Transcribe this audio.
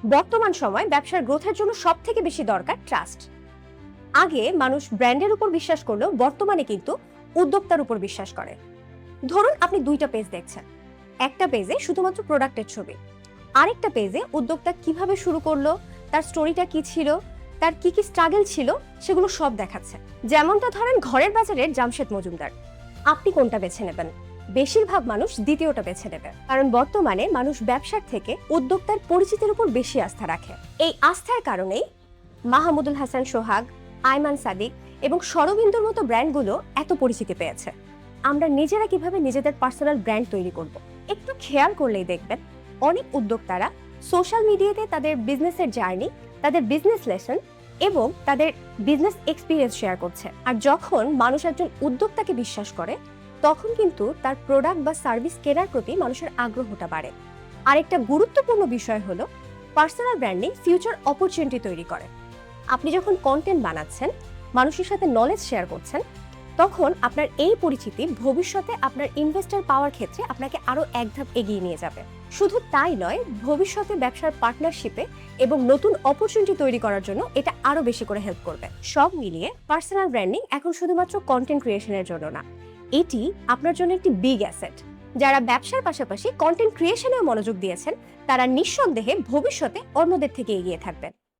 বর্তমান সময় ব্যবসার গ্রোথের জন্য সবথেকে বেশি দরকার ট্রাস্ট। আগে মানুষ ব্র্যান্ডের উপর বিশ্বাস করলেও বর্তমানে কিন্তু উদ্যোক্তার উপর বিশ্বাস করে। ধরুন আপনি দুইটা পেজ দেখছেন, একটা পেজে শুধুমাত্র প্রোডাক্টের ছবি, আরেকটা পেজে উদ্যোক্তা কিভাবে শুরু করলো, তার স্টোরিটা কি ছিল, তার কি কি স্ট্রাগল ছিল সেগুলো সব দেখাচ্ছে। যেমনটা ধরেন ঘরের বাজারের জামশেদ মজুমদার। আপনি কোনটা বেছে নেবেন? বেশিরভাগ মানুষ দ্বিতীয়টা বেছে নেবে, কারণ বর্তমানে মানুষ ব্যবসার থেকে উদ্যোক্তার পরিচিতির উপর বেশি আস্থা রাখে। এই আস্থার কারণেই মাহমুদুল হাসান সোহাগ, আয়মান সাদিক এবং শরবিন্দুর মতো ব্র্যান্ডগুলো এত পরিচিতি পেয়েছে। আমরা নিজেরা কিভাবে নিজেদের পার্সোনাল ব্র্যান্ড তৈরি করব, একটু খেয়াল করলেই দেখবেন অনেক উদ্যোক্তারা সোশ্যাল মিডিয়াতে তাদের বিজনেসের জার্নি, তাদের বিজনেস লেসন এবং তাদের বিজনেস এক্সপিরিয়েন্স শেয়ার করছে। আর যখন মানুষ একজন উদ্যোক্তাকে বিশ্বাস করে, তখন কিন্তু তার প্রোডাক্ট বা সার্ভিস কেনার প্রতি মানুষের আগ্রহটা বাড়ে। আরেকটা গুরুত্বপূর্ণ বিষয় হলো পার্সোনাল ব্র্যান্ডিং ফিউচার অপরচুনিটি তৈরি করে। আপনি যখন কন্টেন্ট বানাচ্ছেন, মানুষের সাথে নলেজ শেয়ার করছেন, তখন আপনার এই পরিচিতি ভবিষ্যতে আপনার ইনভেস্টর পাওয়ার ক্ষেত্রে আপনাকে আরো এক ধাপ এগিয়ে নিয়ে যাবে। শুধু তাই নয়, ভবিষ্যতে ব্যবসার পার্টনারশিপে এবং নতুন অপরচুনিটি তৈরি করার জন্য এটা আরো বেশি করে হেল্প করবে। সব মিলিয়ে পার্সোনাল ব্র্যান্ডিং এখন শুধুমাত্র কন্টেন্ট ক্রিয়েশনের জন্য না, এটি আপনার জন্য একটি বিগ অ্যাসেট। যারা ব্যবসার পাশাপাশি কন্টেন্ট ক্রিয়েশনেও মনোযোগ দিয়েছেন, তারা নিঃসন্দেহে ভবিষ্যতে অন্যদের থেকে এগিয়ে থাকবেন।